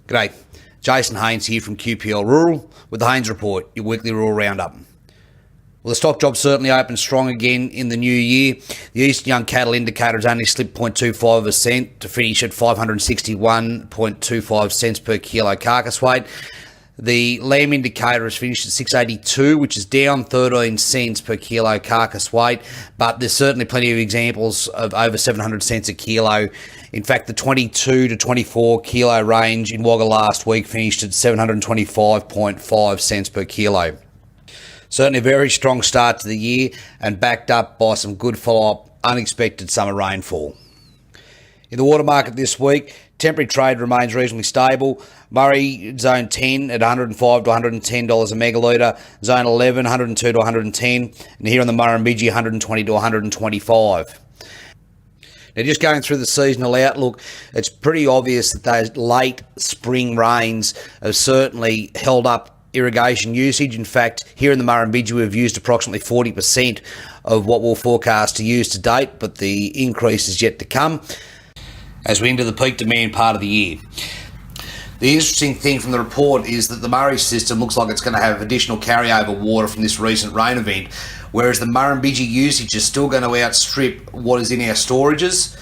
G'day, Jason Haines here from QPL Rural with the Haines Report, your weekly rural roundup. Well, the stock job certainly opened strong again in the new year. The Eastern Young Cattle Indicator has only slipped 0.25 of a cent to finish at 561.25 cents per kilo carcass weight. The lamb indicator has finished at 682, which is down 13 cents per kilo carcass weight, but there's certainly plenty of examples of over 700 cents a kilo. In fact, the 22 to 24 kilo range in Wagga last week finished at 725.5 cents per kilo. Certainly a very strong start to the year and backed up by some good follow-up unexpected summer rainfall. In the water market this week, temporary trade remains reasonably stable. Murray Zone 10 at $105 to $110 a megalitre, Zone 11 $102 to $110, and here on the Murrumbidgee $120 to $125. Now, just going through the seasonal outlook, it's pretty obvious that those late spring rains have certainly held up irrigation usage. In fact, here in the Murrumbidgee, we've used approximately 40% of what we'll forecast to use to date, but the increase is yet to come as we enter the peak demand part of the year. The interesting thing from the report is that the Murray system looks like it's going to have additional carryover water from this recent rain event, whereas the Murrumbidgee usage is still going to outstrip what is in our storages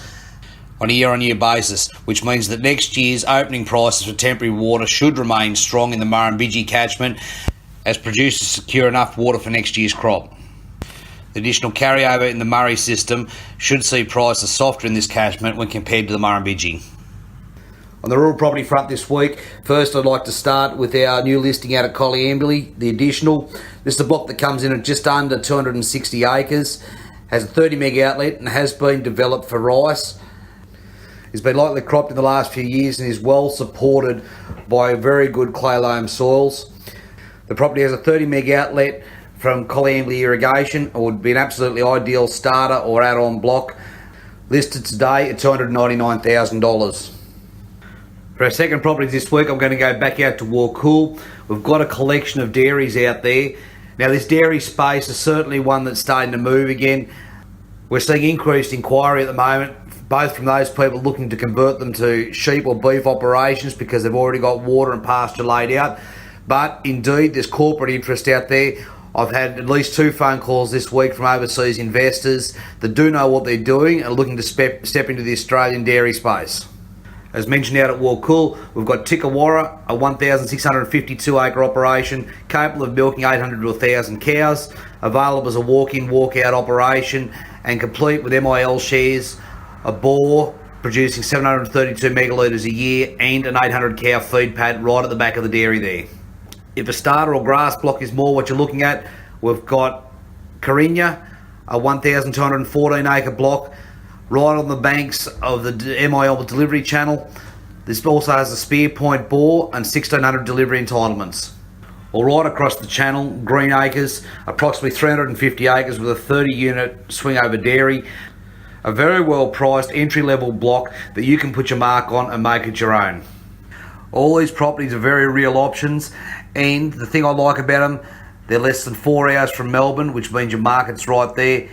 on a year-on-year basis, which means that next year's opening prices for temporary water should remain strong in the Murrumbidgee catchment as producers secure enough water for next year's crop. The additional carryover in the Murray system should see prices softer in this catchment when compared to the Murrumbidgee. On the rural property front this week, first I'd like to start with our new listing out at Coleambally, the additional. This is a block that comes in at just under 260 acres, has a 30 meg outlet and has been developed for rice. It's been lightly cropped in the last few years and is well supported by very good clay loam soils. The property has a 30 meg outlet from Coleambally Irrigation. It would be an absolutely ideal starter or add-on block, listed today at $299,000. For our second property this week, I'm going to go back out to Wakool. We've got a collection of dairies out there. Now, this dairy space is certainly one that's starting to move again. We're seeing increased inquiry at the moment, both from those people looking to convert them to sheep or beef operations because they've already got water and pasture laid out. But indeed, there's corporate interest out there. I've had at least 2 phone calls this week from overseas investors that do know what they're doing and are looking to step into the Australian dairy space. As mentioned out at Wakool, we've got Tikkawarra, a 1,652 acre operation capable of milking 800 to 1,000 cows, available as a walk-in, walk-out operation and complete with MIL shares, a bore producing 732 megalitres a year and an 800 cow feed pad right at the back of the dairy there. If a starter or grass block is more what you're looking at, we've got Carinya, a 1,214 acre block right on the banks of the MIL delivery channel. This also has a spear point bore and 1,600 delivery entitlements. All right across the channel, Green Acres, approximately 350 acres with a 30 unit swing over dairy. A very well priced entry level block that you can put your mark on and make it your own. All these properties are very real options, and the thing I like about them, they're less than 4 hours from Melbourne, which means your market's right there,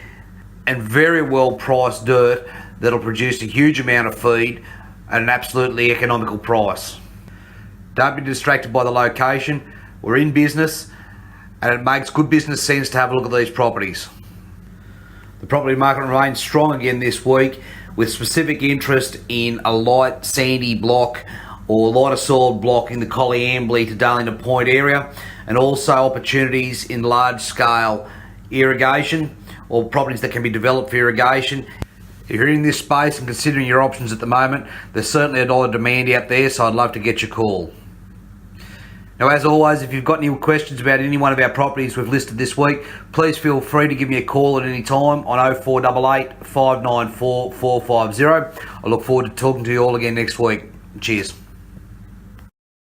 and very well priced dirt that'll produce a huge amount of feed at an absolutely economical price. Don't be distracted by the location. We're in business and it makes good business sense to have a look at these properties. The property market remains strong again this week with specific interest in a light sandy block or lighter soiled block in the Coleambally to Darlington Point area, and also opportunities in large scale irrigation or properties that can be developed for irrigation. If you're in this space and considering your options at the moment, there's certainly a lot of demand out there, so I'd love to get your call. Now, as always, if you've got any questions about any one of our properties we've listed this week, please feel free to give me a call at any time on 0488 594 450. I look forward to talking to you all again next week. Cheers.